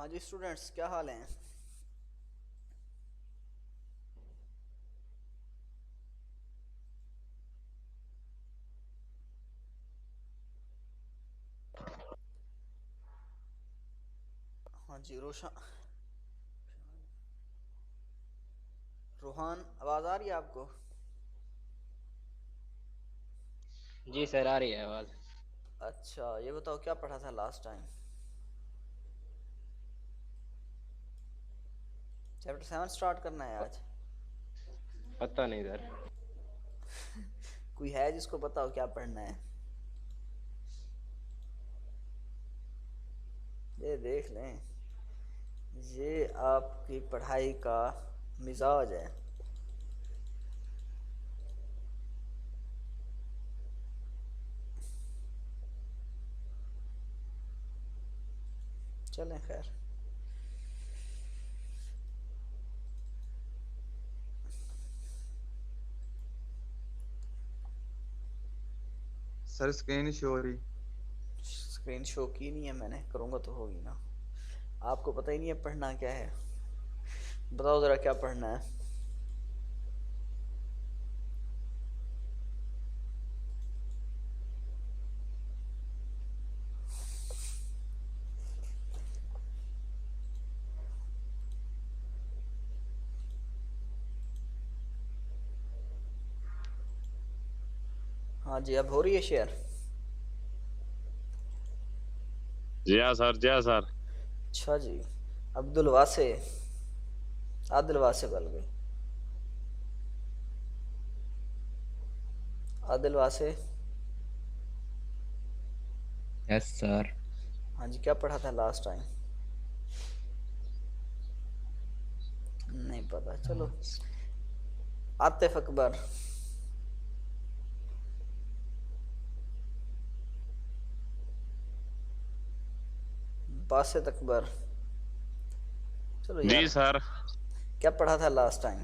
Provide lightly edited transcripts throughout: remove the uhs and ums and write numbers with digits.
हाँ जी स्टूडेंट्स, क्या हाल है? हाँ जी रोशन, रोहान, आवाज़ आ रही है आपको? जी सर, आ रही है आवाज़। अच्छा, ये बताओ क्या पढ़ा था लास्ट टाइम? चैप्टर 7 स्टार्ट करना है आज। पता नहीं सर। कोई है जिसको पता हो क्या पढ़ना है? ये देख लें, ये आपकी पढ़ाई का मिजाज है। चलें खैर। सर स्क्रीन शो हो रही। स्क्रीन शो की नहीं है मैंने, करूँगा तो होगी ना। आपको पता ही नहीं है पढ़ना क्या है। बताओ ज़रा क्या पढ़ना है। हाँ जी, अब हो रही है शेयर? जी हाँ सर, जी हाँ सर। अच्छा जी। अब्दुल वासे, आदिल वासे बल गई। आदिल वासे। Yes sir. हाँ जी, क्या पढ़ा था लास्ट टाइम? नहीं पता, चलो। आतिफ अकबर। बासित अकबर। चलो जी यार, सर। क्या पढ़ा था लास्ट टाइम?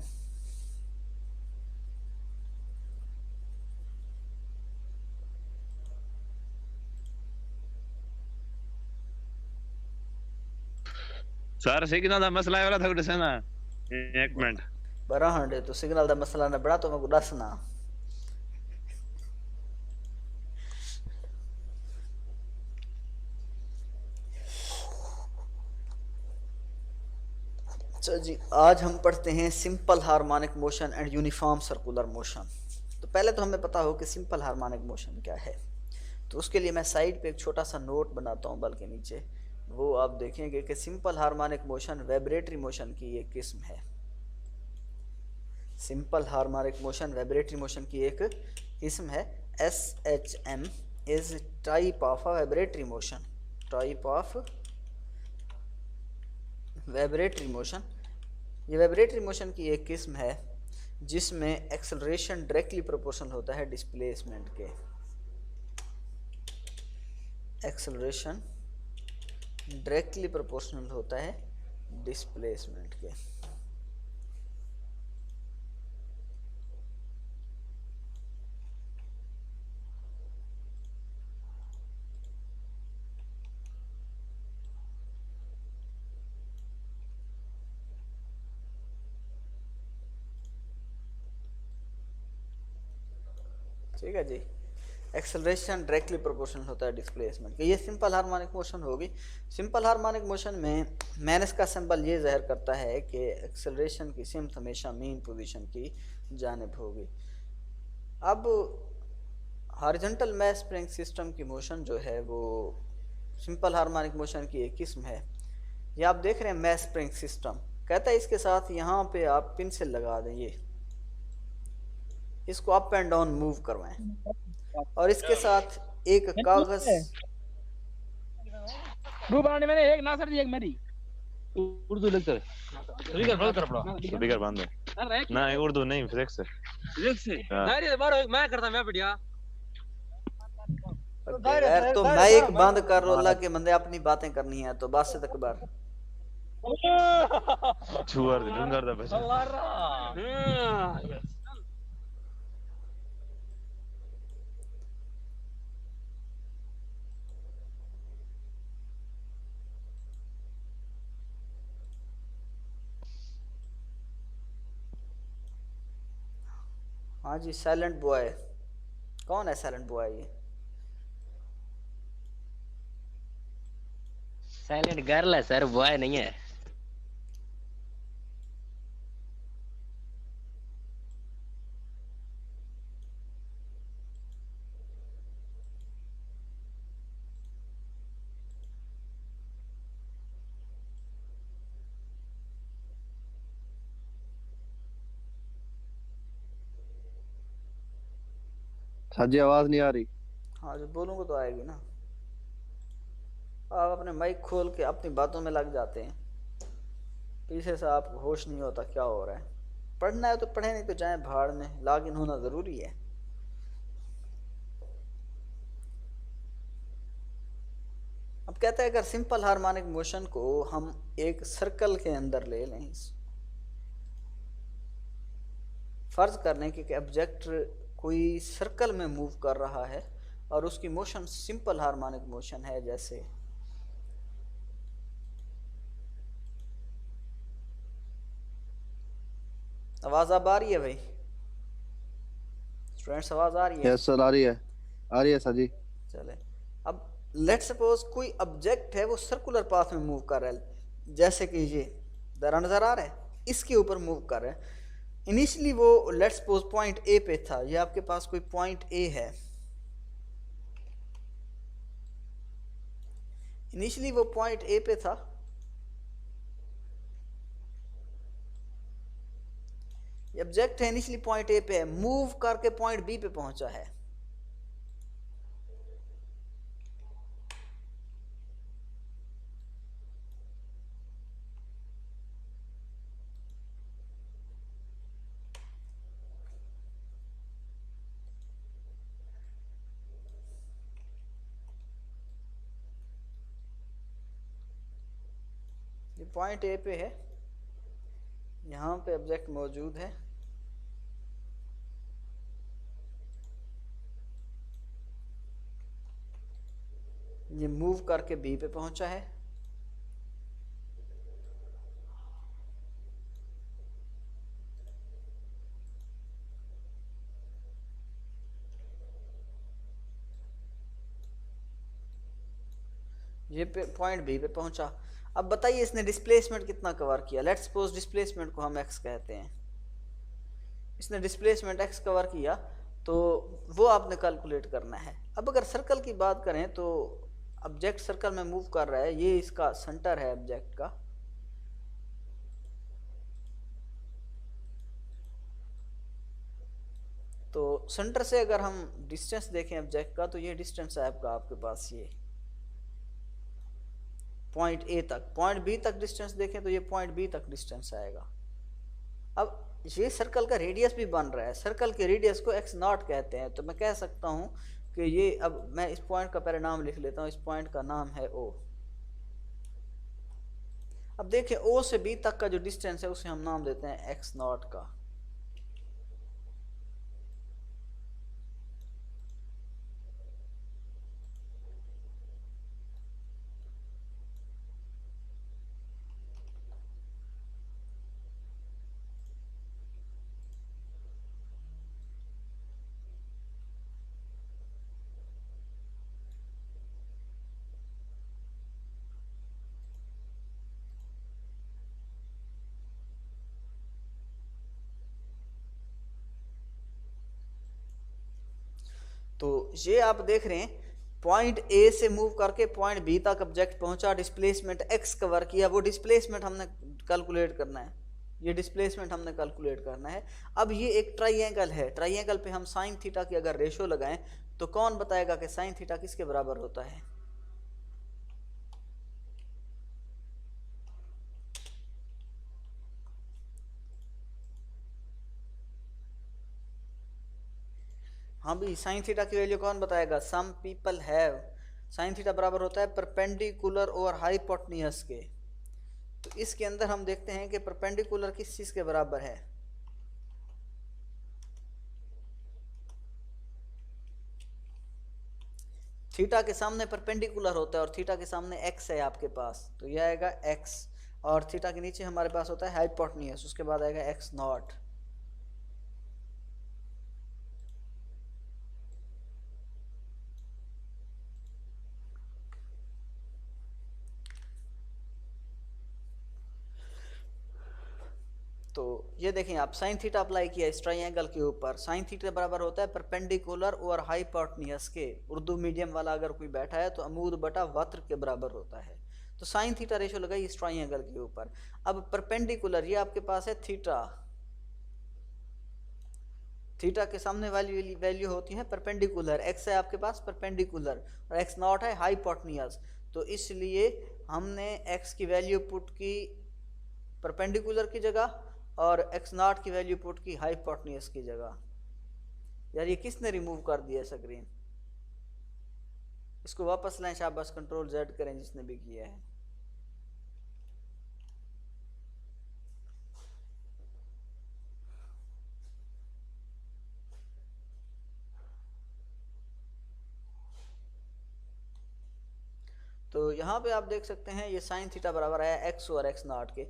सर सिग्नल ਦਾ ਮਸਲਾ ਹੈ ਵਾਲਾ ਤੁਹਾਡੇ ਸੇ ਨਾ। ਇੱਕ ਮਿੰਟ। बड़ा हंडे तो सिग्नल का मसला ने बड़ा, तो मैं को दसना। चलो जी, आज हम पढ़ते हैं simple harmonic motion and uniform circular motion. तो पहले तो हमें पता हो कि सिंपल हार्मोनिक मोशन क्या है। तो उसके लिए मैं साइड पे एक छोटा सा नोट बनाता हूँ बल के नीचे। वो आप देखेंगे कि simple harmonic motion vibratory motion की एक किस्म है। Simple harmonic motion vibratory motion की एक किस्म है। S H M is type of vibratory motion. Type of vibratory motion, ये वाइब्रेटरी मोशन की एक किस्म है जिसमें एक्सेलरेशन डायरेक्टली प्रोपोर्शनल होता है डिस्प्लेसमेंट के। एक्सेलरेशन डायरेक्टली प्रोपोर्शनल होता है डिस्प्लेसमेंट के। ठीक है जी। एक्सेलरेशन डायरेक्टली प्रोपोर्शनल होता है डिस्प्लेसमेंट के। ये सिंपल हार्मोनिक मोशन होगी। सिंपल हार्मोनिक मोशन में मैन इसका सिंबल ये ज़ाहिर करता है कि एक्सेलरेशन की सिमत हमेशा मेन पोजीशन की जानिब होगी। अब हॉरिजॉन्टल मैस स्प्रिंग सिस्टम की मोशन जो है वो सिंपल हार्मोनिक मोशन की एक किस्म है। ये आप देख रहे हैं मैस स्प्रिंग सिस्टम। कहता है इसके साथ यहाँ पे आप पेंसिल लगा दें, ये इसको अप एंड डाउन मूव करवाएं, और इसके साथ एक कागज। ग्रुप बनाने मैंने एक नासर जी, एक मेरी उर्दू लेक्चर स्पीकर खोल कर पढ़ो। स्पीकर बंद है ना, उर्दू नहीं, फिजिक्स से। फिजिक्स से दायरे बारो मैं करता, मैं बढ़िया यार तो माइक बंद कर रो, अल्लाह के बंदे अपनी बातें करनी है तो बस तक बार। छुआर दिन करदा बच्चा। अल्लाह रा हाँ जी, साइलेंट बॉय। कौन है साइलेंट बॉय ये? साइलेंट गर्ल है सर, बॉय नहीं है। सर जी आवाज नहीं आ रही। हाँ, जो बोलूँगा तो आएगी ना। आप अपने माइक खोल के अपनी बातों में लग जाते हैं, पीछे से आपको होश नहीं होता क्या हो रहा है। पढ़ना है तो पढ़े, नहीं तो जाए भाड़ में। लॉग इन होना ज़रूरी है। अब कहते हैं अगर सिंपल हार्मोनिक मोशन को हम एक सर्कल के अंदर ले लें, फर्ज करने कि ऑब्जेक्ट कोई सर्कल में मूव कर रहा है और उसकी मोशन सिंपल हार्मोनिक मोशन है, जैसे आवाज अब आ रही है भाई? स्टूडेंट्स आवाज आ रही है? यस सर, आ रही है सर जी। चले, अब लेट सपोज कोई ऑब्जेक्ट है वो सर्कुलर पाथ में मूव कर रहा है, जैसे कि ये दरा नजर आ रहा है, इसके ऊपर मूव कर रहा है। इनिशियली वो लेट सपोज पॉइंट ए पे था, ये आपके पास कोई पॉइंट ए है, इनिशियली वो पॉइंट ए पे था, ये ऑब्जेक्ट है इनिशियली पॉइंट ए पे है, मूव करके पॉइंट बी पे पहुंचा है। ये पॉइंट ए पे है, यहाँ पे ऑब्जेक्ट मौजूद है, ये मूव करके बी पे पहुंचा है, ये पे पॉइंट बी पे पहुंचा। अब बताइए इसने डिस्प्लेसमेंट कितना कवर किया? लेट्स सपोज डिस्प्लेसमेंट को हम एक्स कहते हैं, इसने डिस्प्लेसमेंट एक्स कवर किया, तो वो आपने कैलकुलेट करना है। अब अगर सर्कल की बात करें तो ऑब्जेक्ट सर्कल में मूव कर रहा है, ये इसका सेंटर है ऑब्जेक्ट का, तो सेंटर से अगर हम डिस्टेंस देखें ऑब्जेक्ट का, तो ये डिस्टेंस है आपका, आपके पास ये पॉइंट ए तक। पॉइंट बी तक डिस्टेंस देखें तो ये पॉइंट बी तक डिस्टेंस आएगा। अब ये सर्कल का रेडियस भी बन रहा है, सर्कल के रेडियस को एक्स नॉट कहते हैं, तो मैं कह सकता हूँ कि ये, अब मैं इस पॉइंट का पहले नाम लिख लेता हूँ, इस पॉइंट का नाम है ओ। अब देखिए ओ से बी तक का जो डिस्टेंस है उसे हम नाम देते हैं एक्स नॉट का। तो ये आप देख रहे हैं पॉइंट ए से मूव करके पॉइंट बी तक ऑब्जेक्ट पहुंचा, डिस्प्लेसमेंट एक्स कवर किया, वो डिस्प्लेसमेंट हमने कैलकुलेट करना है, ये डिस्प्लेसमेंट हमने कैलकुलेट करना है। अब ये एक ट्राइएंगल है, ट्राइएंगल पे हम साइन थीटा की अगर रेशो लगाएं तो कौन बताएगा कि साइन थीटा किसके बराबर होता है? हाँ भी, साइन थीटा की वैल्यू कौन बताएगा? Some people have. Sine theta बराबर होता है परपेंडिकुलर और हाइपोटेन्यूज के। तो इसके अंदर हम देखते हैं कि परपेंडिकुलर किस चीज के बराबर है? थीटा के सामने परपेंडिकुलर होता है और थीटा के सामने एक्स है आपके पास, तो यह आएगा एक्स, और थीटा के नीचे हमारे पास होता है हाइपोटेन्यूज, उसके बाद आएगा एक्स नॉट। तो ये देखें आप साइन थीटा अप्लाई किया इस ट्राइंगल के ऊपर, साइन थीटा बराबर होता है परपेंडिकुलर और हाइपोटेन्यूज के। उर्दू मीडियम वाला अगर कोई बैठा है तो अमूद बटा वक्र के बराबर होता है। तो साइन थीटा रेशो लगाई इस ट्राइंगल के ऊपर। अब परपेंडिकुलर ये आपके पास है थीटा, थीटा के सामने वाली वैल्यू होती है परपेंडिकुलर, एक्स है आपके पास परपेंडिकुलर और एक्स नॉट है हाइपोटेन्यूज। तो इसलिए हमने एक्स की वैल्यू पुट की परपेंडिकुलर की जगह और एक्स नॉट की वैल्यू पुट की हाइपोटेन्यूज की जगह। यार ये किसने रिमूव कर दिया स्क्रीन? इसको वापस लाएं, शाबाश, कंट्रोल जेड करें जिसने भी किया है। तो यहाँ पे आप देख सकते हैं ये साइन थीटा बराबर आया एक्स और एक्स नॉट के।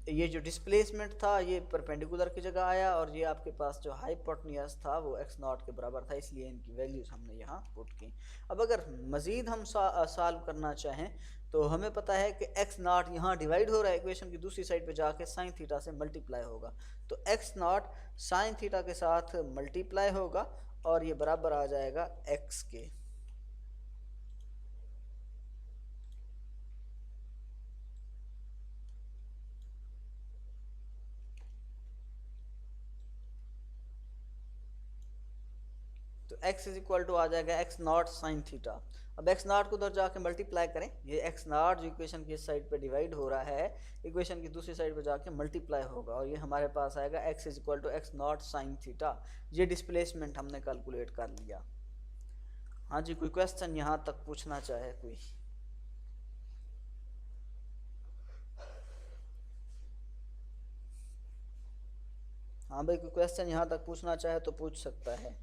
ये जो डिस्प्लेसमेंट था ये परपेंडिकुलर की जगह आया और ये आपके पास जो हाइपोटेन्यूज था वो एक्स नॉट के बराबर था, इसलिए इनकी वैल्यूज हमने यहाँ पुट की। अब अगर मज़ीद हम सॉल्व करना चाहें तो हमें पता है कि एक्स नॉट यहाँ डिवाइड हो रहा है, इक्वेशन की दूसरी साइड पे जाके साइन थीटा से मल्टीप्लाई होगा। तो एक्स नॉट साइन थीटा के साथ मल्टीप्लाई होगा और ये बराबर आ जाएगा एक्स के। तो x इज इक्वल टू आ जाएगा एक्स नॉट साइन थीटा। अब एक्स नॉट को उधर जाके मल्टीप्लाई करें, ये एक्स नॉट जो इक्वेशन की इस साइड पे डिवाइड हो रहा है इक्वेशन की दूसरी साइड पे जाके मल्टीप्लाई होगा और ये हमारे पास आएगा x is equal to x not sine theta. ये डिस्प्लेसमेंट हमने कैलकुलेट कर लिया। हाँ जी, कोई क्वेश्चन यहाँ तक पूछना चाहे कोई? हाँ भाई, कोई क्वेश्चन यहाँ तक पूछना चाहे तो पूछ सकता है।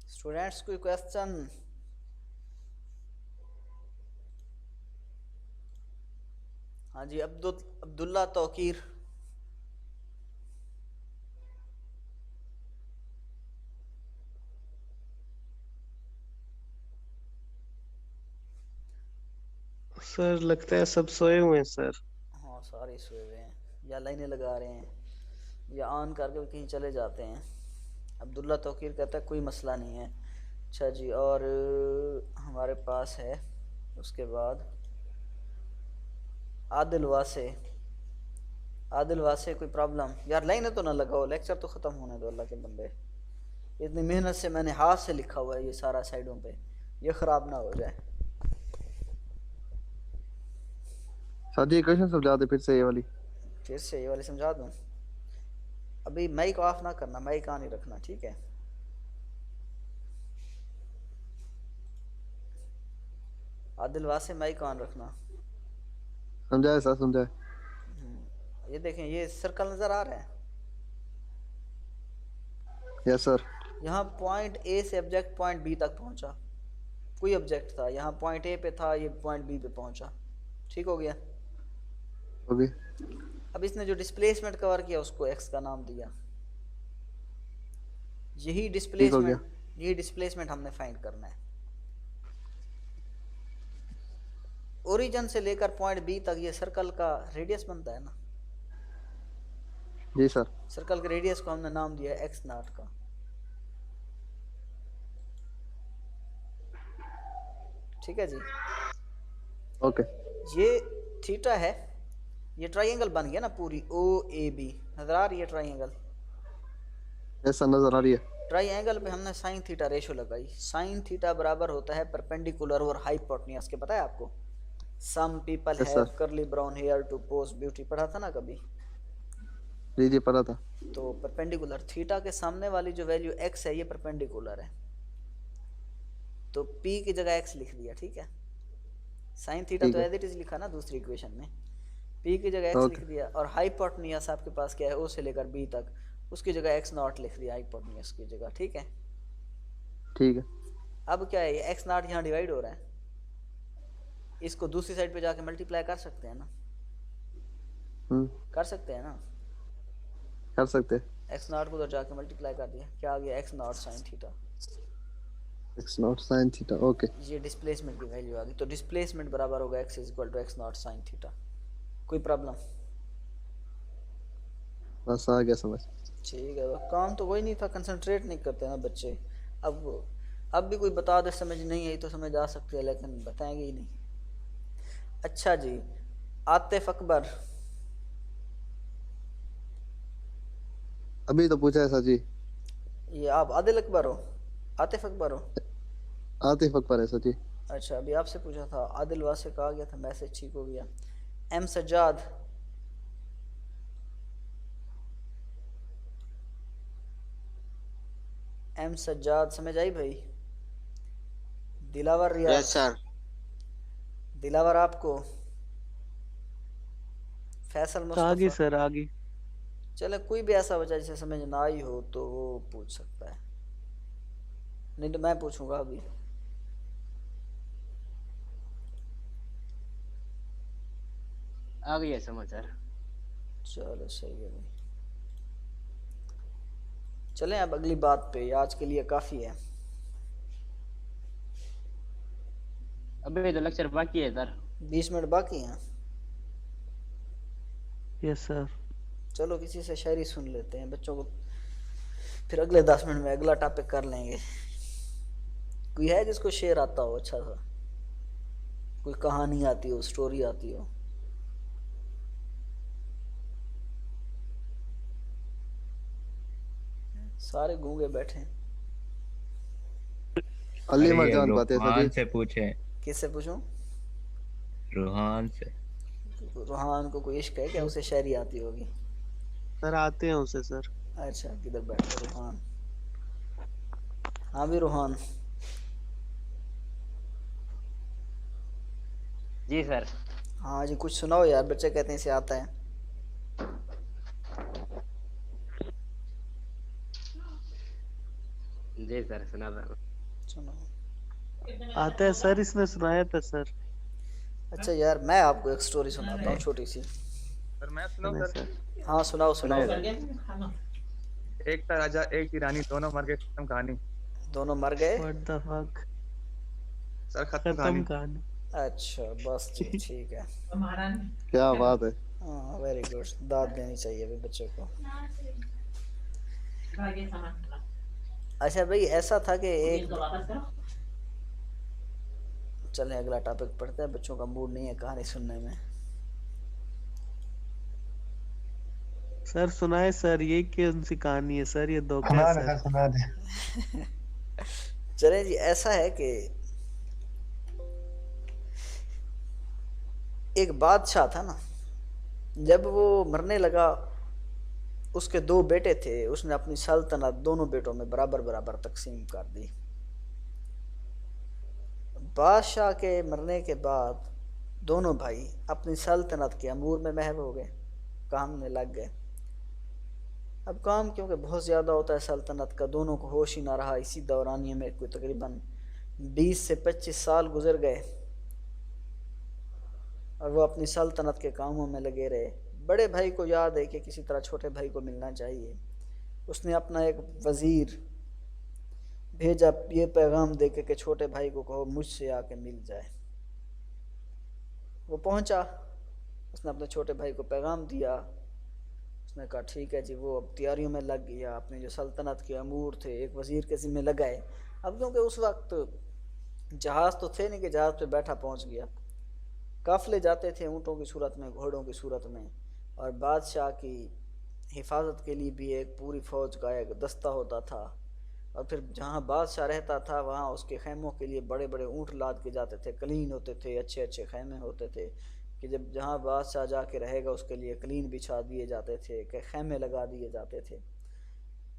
स्टूडेंट्स कोई क्वेश्चन? हाँ जी, अब्दुल्ला तौकीर। सर लगता है सब सोए हुए हैं सर। हाँ सारे सोए हुए हैं या लाइनें लगा रहे हैं या ऑन करके कहीं चले जाते हैं। अब्दुल्ला तौकीर कहता है कोई मसला नहीं है। अच्छा जी, और हमारे पास है उसके बाद आदिल वासे। आदिल वासे कोई प्रॉब्लम? यार लाइनें तो ना लगाओ, लेक्चर तो ख़त्म होने दो अल्लाह के बंदे। इतनी मेहनत से मैंने हाथ से लिखा हुआ है ये सारा साइडों पे, ये ख़राब ना हो जाए। सादी इक्वेशन समझा दे फिर से, ये वाली समझा दूँ? अभी माइक ऑफ ना करना, माइक ऑन ही रखना, ठीक है? आदिल वासे माइक ऑन रखना। समझाए सर, समझाए। ये देखें, ये सर्कल नजर आ रहा है? Yes sir. यहाँ पॉइंट ए से ऑब्जेक्ट पॉइंट बी तक पहुँचा। कोई ऑब्जेक्ट था, यहाँ पॉइंट ए पे था, ये पॉइंट बी पे पहुँचा। ठीक हो गया? ओके। अब इसने जो डिस्प्लेसमेंट कवर किया उसको एक्स का नाम दिया। यही डिस्प्लेसमेंट हमने फाइंड करना है। ओरिजिन से लेकर पॉइंट बी तक ये सर्कल का रेडियस बनता है ना? जी सर। सर्कल के रेडियस को हमने नाम दिया एक्स नॉट का। ठीक है जी? ओके। ये थीटा है, ये ट्राइंगल बन गया ना पूरी ओ ए बी, नजर आ रही है ट्राइंगल? यस सर, नजर आ रही है। ट्राइंगल पे हमने साइन थीटा रेशो लगाई। साइन थीटा बराबर होता है परपेंडिकुलर और हाइपोटेन्यूज के, पता है आपको? Some people have curly brown hair to post beauty, पढ़ा था ना कभी? जी जी पढ़ा था। तो परपेंडिकुलर थीटा के सामने वाली जो वैल्यू एक्स है ये परपेंडिकुलर है, तो पी की जगह एक्स लिख दिया, ठीक है? साइन थीटा तो एज इट इज लिखा ना दूसरी इक्वेशन में, पी की जगह एक्स लिख दिया। और हाइपोटेन्यूज आपके पास क्या है, ओ से लेकर बी तक, उसकी जगह एक्स नॉट लिख दिया हाइपोटेन्यूज की जगह। ठीक है? ठीक है। अब क्या है, ये एक्स नॉट यहाँ डिवाइड हो रहा है, इसको दूसरी साइड पे जाके मल्टीप्लाई कर सकते हैं ना, कर सकते हैं ना। कर सकते। एक्स नॉट को तो जाके मल्टीप्लाई कर दिया, क्या आ गया, x not sine theta. x naught sin theta. Okay ये डिस्प्लेसमेंट की वैल्यू आ गई, तो डिस्प्लेसमेंट बराबर होगा x is equal to x not sine theta. कोई प्रॉब्लम? बस आ गया समझ। ठीक है, काम तो कोई नहीं था, कंसंट्रेट नहीं करते ना बच्चे। अब भी कोई बता दे, समझ नहीं आई तो समझ आ सकती है, लेकिन बताएंगे ही नहीं। अच्छा जी, आतिफ अकबर। अभी तो पूछा है सर जी। ये आप आदिल अकबर हो, आतिफ अकबर हो? आतिफ अकबर है सर जी। अच्छा, अभी आपसे पूछा था, आदिल वासे कहा गया था, मैसेज ठीक हो गया। एम सज्जाद। एम सज्जाद समझ आई भाई? दिलावर रियाज। Yes sir. दिलावर आपको? फैसल आगे मुस्तफा। सर आगे। चले, कोई भी ऐसा बच्चा जिसे समझ ना आई हो तो वो पूछ सकता है, नहीं तो मैं पूछूंगा अभी। आ गई है समझ सर। चलो सही है भाई, चलें अब अगली बात पे, आज के लिए काफ़ी है। अबे तो लेक्चर बाकी है सर। 20 मिनट बाकी हैं। Yes sir. चलो किसी से शायरी सुन लेते हैं बच्चों को, फिर अगले 10 मिनट में अगला टॉपिक कर लेंगे। कोई है जिसको शेर आता हो अच्छा सा, कोई कहानी आती हो, स्टोरी आती हो? सारे गूंगे बैठे हैं। अली अरे ये मरजान बात है सर रूहान जी। से पूछे, किससे पूछूं? रूहान से। रूहान को कोई इश्क है क्या, उसे शायरी आती होगी? सर आते हैं उसे सर। अच्छा, किधर बैठा रूहान? हाँ भी रूहान। जी सर। हाँ जी, कुछ सुनाओ यार, बच्चे कहते हैं इसे आता है। जी सर सुना था। सुनाओ। आता है सर, इसने सुनाया था सर। अच्छा यार, मैं आपको एक स्टोरी सुनाता हूँ छोटी सी। सर मैं सुनाऊं सर? हाँ सुनाओ सुनाओ। एक था राजा एक थी रानी, दोनों मर गए, खत्म कहानी। दोनों मर गए? What the fuck. सर खत्म खत्म कहानी। कहानी। अच्छा बस जी, ठीक है। क्या बात है। हाँ वेरी गुड, दाद देनी चाहिए भी बच्चों को। अच्छा भाई, ऐसा था कि एक, चलें अगला टॉपिक पढ़ते हैं, बच्चों का मूड नहीं है कहानी सुनने में। सर सुनाए सर, ये कौन सी कहानी है सर, ये धोखा है सर। सुना दे। चलें जी, ऐसा है कि एक बादशाह था ना, जब वो मरने लगा, उसके 2 बेटे थे, उसने अपनी सल्तनत दोनों बेटों में बराबर बराबर तकसीम कर दी। बादशाह के मरने के बाद दोनों भाई अपनी सल्तनत के अमूर में महव हो गए, काम में लग गए। अब काम क्योंकि बहुत ज़्यादा होता है सल्तनत का, दोनों को होश ही ना रहा। इसी दौरानिए में कोई तकरीबन 20 से 25 साल गुजर गए और वो अपनी सल्तनत के कामों में लगे रहे। बड़े भाई को याद है कि किसी तरह छोटे भाई को मिलना चाहिए। उसने अपना एक वज़ीर भेजा, ये पैगाम दे के कि छोटे भाई को कहो मुझसे आके मिल जाए। वो पहुंचा, उसने अपने छोटे भाई को पैगाम दिया। उसने कहा ठीक है जी। वो अब तैयारियों में लग गया, अपने जो सल्तनत के अमूर थे एक वज़ीर के ज़िम्मे लगाए। अब क्योंकि उस वक्त जहाज़ तो थे नहीं कि जहाज़ पे बैठा पहुंच गया, काफ़िले जाते थे ऊँटों की सूरत में, घोड़ों की सूरत में, और बादशाह की हिफाजत के लिए भी एक पूरी फ़ौज का एक दस्ता होता था। और फिर जहाँ बादशाह रहता था वहाँ उसके खैमों के लिए बड़े बड़े ऊँट लाद के जाते थे, कलीन होते थे, अच्छे अच्छे खैमे होते थे कि जब जहाँ बादशाह जाके रहेगा उसके लिए कलीन बिछा दिए जाते थे, कि खैमे लगा दिए जाते थे।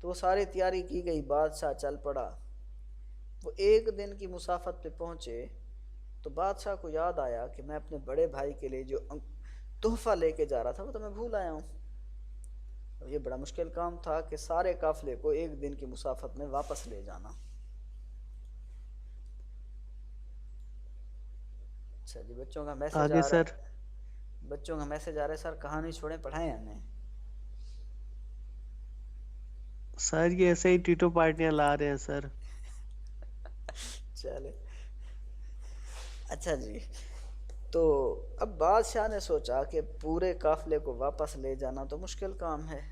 तो सारी तैयारी की गई, बादशाह चल पड़ा। वो एक दिन की मुसाफत पे पहुँचे तो बादशाह को याद आया कि मैं अपने बड़े भाई के लिए जो तोहफ़ा लेके जा रहा था वो तो मैं भूल आया हूँ। तो ये बड़ा मुश्किल काम था कि सारे काफ़िले को एक दिन की मुसाफत में वापस ले जाना। अच्छा जी, बच्चों का मैसेज आगे आ रहा सर। है, बच्चों का मैसेज आ रहा है सर, कहानी छोड़े पढ़ाएं हमें। सर ये ऐसे ही टीटो पार्टियां ला रहे हैं सर। चले, अच्छा जी। तो अब बादशाह ने सोचा कि पूरे काफिले को वापस ले जाना तो मुश्किल काम है,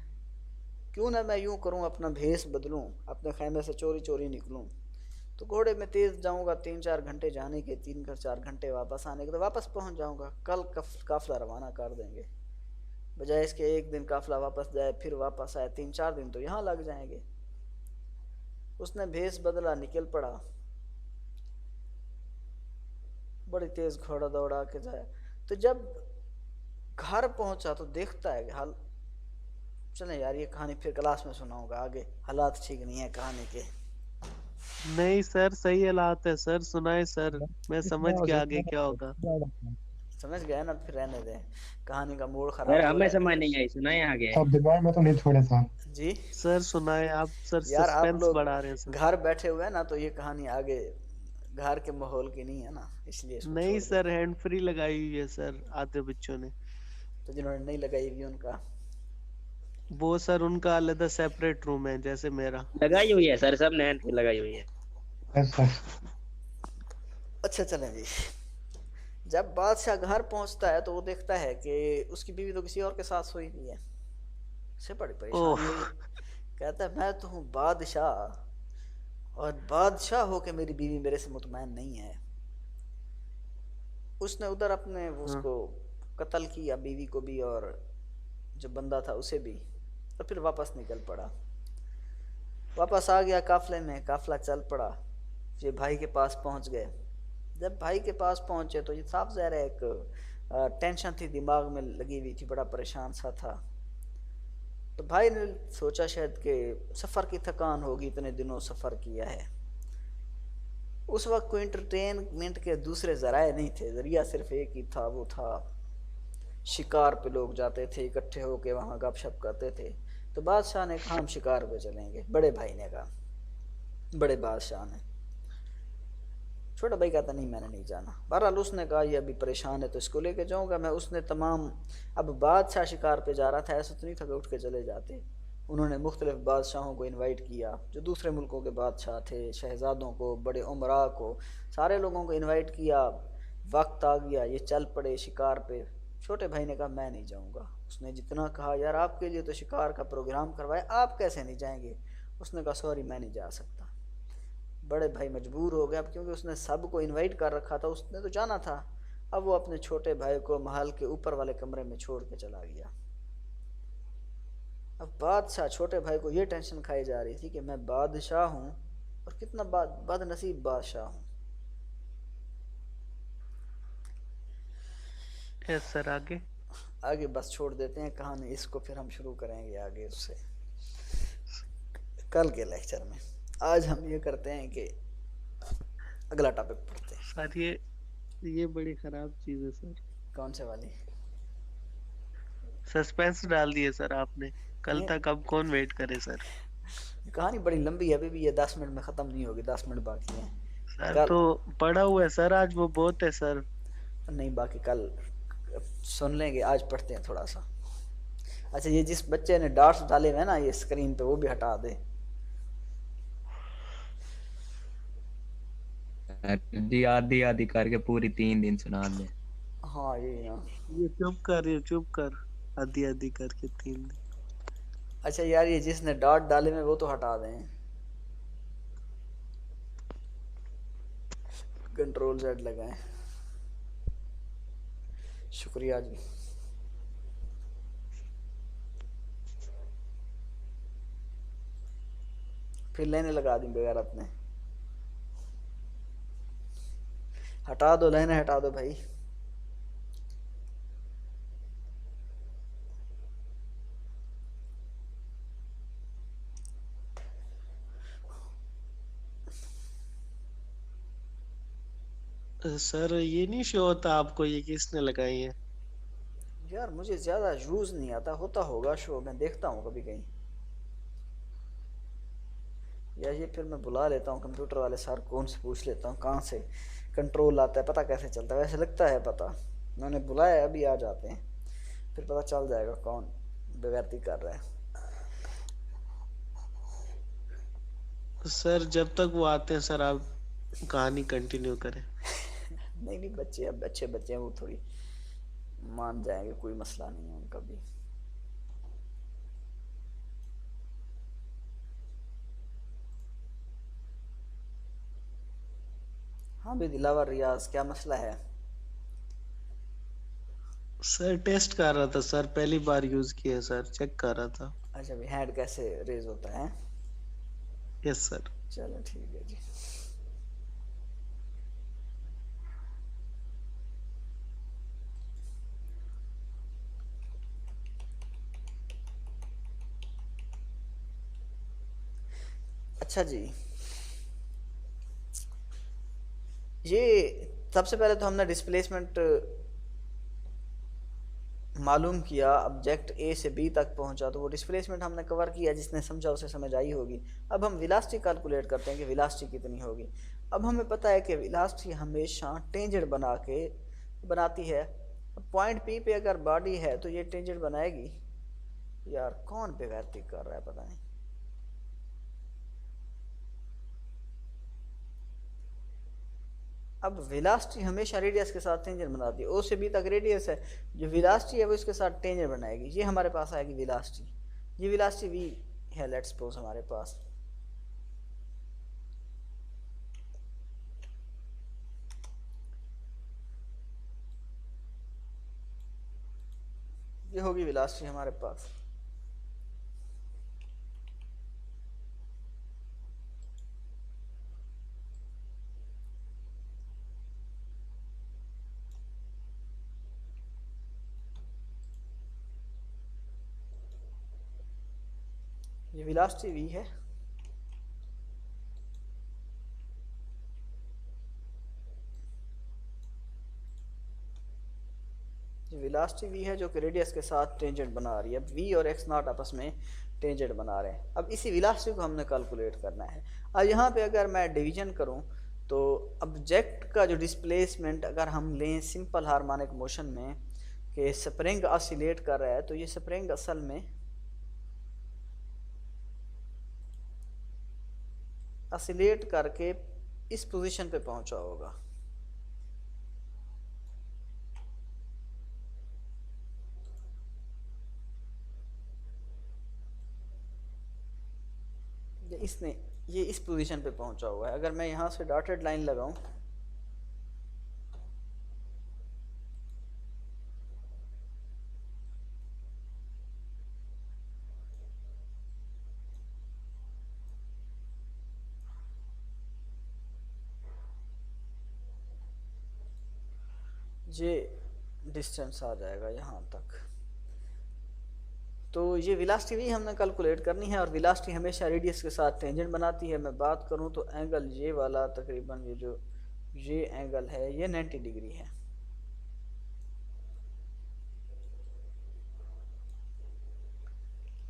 क्यों ना मैं यूं करूं, अपना भेष बदलूं, अपने खैमे से चोरी चोरी निकलूं। तो घोड़े में तेज जाऊंगा, 3-4 घंटे जाने के, 3-4 घंटे वापस आने के, तो वापस पहुंच जाऊंगा। कल काफिला रवाना कर देंगे, बजाय इसके एक दिन काफिला वापस जाए फिर वापस आए, 3-4 दिन तो यहाँ लग जाएंगे। उसने भेष बदला, निकल पड़ा, बड़ी तेज घोड़ा दौड़ा के जाए। तो जब घर पहुंचा तो देखता है कि हाल, चले यार ये कहानी फिर क्लास में सुनाऊंगा आगे, हालात ठीक नहीं है कहानी के। नहीं सर सही हालात है सर, सुनाए सर, मैं समझ गया आगे क्या होगा। समझ गए ना, फिर रहने दें, कहानी का मूड सर खराब हो हमें रहा समझ नहीं आई, सुनाए आगे। अब दिमाग में तो नहीं छोड़े सर। है जी। सर सुनाए आप सर, यार आप सस्पेंस लोग बढ़ा रहे हैं सर। घर बैठे हुए हैं ना, तो ये कहानी आगे घर के माहौल की नहीं है ना, इसलिए इसको नहीं छोड़ सर, देते हैंड फ्री लगाई हुई है सर आधे बच्चों ने। हैं। तो जिन्होंने नहीं लगाई हुई उनका, वो सर उनका अलग सेपरेट रूम है, जैसे मेरा। लगाई हुई है सर, सब ने लगाई हुई है। Yes sir. अच्छा चलें जी। जब बादशाह घर पहुंचता है तो वो देखता है कि उसकी बीवी तो किसी और के साथ सोई हुई है। से बड़ी ओह। परेशानी हुई, कहता है मैं तो हूँ बादशाह, और बादशाह हो के मेरी बीवी मेरे से मुतमैन नहीं है। उसने उधर अपने उसको कत्ल किया, बीवी को भी और जो बंदा था उसे भी, और फिर वापस निकल पड़ा। वापस आ गया काफिले में, काफिला चल पड़ा, ये भाई के पास पहुंच गए। जब भाई के पास पहुंचे तो ये साफ ज़ाहिर है एक टेंशन थी दिमाग में लगी हुई थी, बड़ा परेशान सा था। तो भाई ने सोचा शायद कि सफ़र की थकान होगी, इतने दिनों सफ़र किया है। उस वक्त कोई इंटरटेनमेंट के दूसरे ज़राए नहीं थे, ज़रिया सिर्फ एक ही था, वो था शिकार पे लोग जाते थे इकट्ठे होके, वहाँ गपशप करते थे। तो बादशाह ने कहा हम शिकार पे चलेंगे, बड़े भाई ने कहा, बड़े बादशाह ने। छोटा भाई कहता नहीं मैंने नहीं जाना। बहरहाल उसने कहा ये अभी परेशान है तो इसको लेके जाऊंगा मैं। उसने तमाम, अब बादशाह शिकार पे जा रहा था, ऐसा तो नहीं था कि उठ के चले जाते। उन्होंने मुख्तलिफ बादशाहों को इनवाइट किया, जो दूसरे मुल्कों के बादशाह थे, शहजादों को, बड़े उमरा को, सारे लोगों को इनवाइट किया। वक्त आ गया, ये चल पड़े शिकार पे। छोटे भाई ने कहा मैं नहीं जाऊँगा। उसने जितना कहा यार आपके लिए तो शिकार का प्रोग्राम करवाए, आप कैसे नहीं जाएंगे। उसने कहा सॉरी मैं नहीं जा सकता। बड़े भाई मजबूर हो गया, अब क्योंकि उसने सबको इनवाइट कर रखा था, उसने तो जाना था। अब वो अपने छोटे भाई को महल के ऊपर वाले कमरे में छोड़ के चला गया। अब बादशाह, छोटे भाई को ये टेंशन खाई जा रही थी कि मैं बादशाह हूँ और कितना बदनसीब बादशाह हूँ। Yes sir. आगे आगे बस छोड़ देते हैं कहानी, इसको फिर हम शुरू करेंगे आगे उससे कल के लेक्चर में। आज हम ये करते हैं कि अगला टॉपिक पढ़ते हैं। सर ये बड़ी खराब चीज है सर। कौन से वाली? सस्पेंस डाल दिए सर आपने, कल नहीं। तक अब कौन वेट करे सर। कहानी बड़ी लंबी है, अभी भी ये 10 मिनट में ख़त्म नहीं होगी, 10 मिनट बाकी हैं। सर कल तो पढ़ा हुआ है सर, आज वो बहुत है सर। नहीं, बाकी कल सुन लेंगे, आज पढ़ते हैं थोड़ा सा। अच्छा, ये जिस बच्चे ने डॉट्स डाले हुए हैं ना ये स्क्रीन पे, वो भी हटा दे। जी आधी आधी करके पूरी 3 दिन सुना दे। हाँ ये ना। ये चुप कर, आधी आधी करके 3 दिन। अच्छा यार, ये जिसने डॉट डाले हुए वो तो हटा दें। कंट्रोल Z लगाएं। शुक्रिया जी। फिर लाइनें लगा दी बगैरत ने। हटा दो लाइनें, हटा दो भाई। सर ये नहीं शो होता आपको ये किसने लगाई है? यार मुझे ज्यादा यूज नहीं आता, होता होगा शो, मैं देखता हूँ कभी कहीं। या ये फिर मैं बुला लेता हूँ कंप्यूटर वाले सर को, उनसे पूछ लेता हूँ कहाँ से कंट्रोल आता है, पता कैसे चलता है? वैसे लगता है पता, उन्होंने बुलाया है, अभी आ जाते हैं, फिर पता चल जाएगा कौन बेगैरती कर रहा है। सर जब तक वो आते हैं सर आप कहानी कंटिन्यू करें। नहीं नहीं, बच्चे अब अच्छे बच्चे हैं, वो थोड़ी मान जाएंगे, कोई मसला नहीं है उनका भी। हाँ भी दिलावर रियाज, क्या मसला है? सर टेस्ट कर रहा था सर, पहली बार यूज किया सर, चेक कर रहा था। अच्छा भी हैंड कैसे रेज होता है? Yes sir. चलो ठीक है जी। अच्छा जी, ये सबसे पहले तो हमने डिस्प्लेसमेंट मालूम किया, ऑब्जेक्ट ए से बी तक पहुंचा, तो वो डिस्प्लेसमेंट हमने कवर किया, जिसने समझा उसे समझ आई होगी। अब हम वेलोसिटी कैलकुलेट करते हैं कि वेलोसिटी कितनी होगी। अब हमें पता है कि वेलोसिटी हमेशा टेंजेंट बनाती है। अब पॉइंट पी पे अगर बॉडी है तो ये टेंजेंट बनाएगी। यार कौन बेगैरती कर रहा है पता नहीं। अब वेलोसिटी हमेशा रेडियस के साथ टेंजेंट बनाती है। ओ से बी तक रेडियस है, जो वेलोसिटी है वो इसके साथ टेंजेंट बनाएगी। ये हमारे पास आएगी वेलोसिटी, ये वेलोसिटी वी है लेट्स सपोज हमारे पास। ये होगी वेलोसिटी हमारे पास। ये वेलोसिटी v है, ये वेलोसिटी v है जो कि रेडियस के साथ टेंजेंट बना रही है। v और x नॉट आपस में टेंजेंट बना रहे हैं। अब इसी वेलोसिटी को हमने कैलकुलेट करना है। अब यहाँ पे अगर मैं डिवीजन करूँ तो ऑब्जेक्ट का जो डिस्प्लेसमेंट अगर हम लें सिंपल हार्मोनिक मोशन में कि स्प्रिंग ऑसिलेट कर रहा है, तो ये स्प्रिंग असल में ऑसिलेट करके इस पोजीशन पे पहुंचा होगा। ये इस पोजीशन पे पहुंचा हुआ है। अगर मैं यहां से डॉटेड लाइन लगाऊं ये डिस्टेंस आ जाएगा यहाँ तक। तो ये वेलोसिटी भी हमने कैलकुलेट करनी है, और वेलोसिटी हमेशा रेडियस के साथ टेंजेंट बनाती है। मैं बात करूँ तो एंगल ये वाला तकरीबन ये एंगल है ये 90 डिग्री है।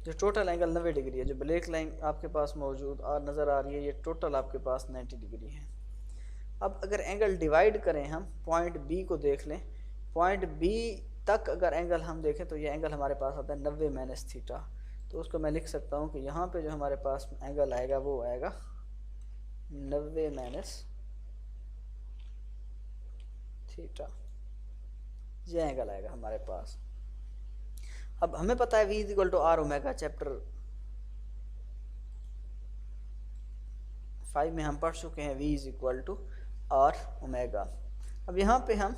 जो टोटल एंगल 90 डिग्री है, जो ब्लैक लाइन आपके पास मौजूद और नज़र आ रही है, ये टोटल आपके पास 90 डिग्री है। अब अगर एंगल डिवाइड करें, हम पॉइंट बी को देख लें, पॉइंट बी तक अगर एंगल हम देखें तो ये एंगल हमारे पास आता है 90 माइनस थीटा। तो उसको मैं लिख सकता हूँ कि यहाँ पे जो हमारे पास एंगल आएगा वो आएगा 90 माइनस थीटा, ये एंगल आएगा हमारे पास। अब हमें पता है v is equal to R omega, chapter 5 में हम पढ़ चुके हैं v is equal to R omega. अब यहाँ पे हम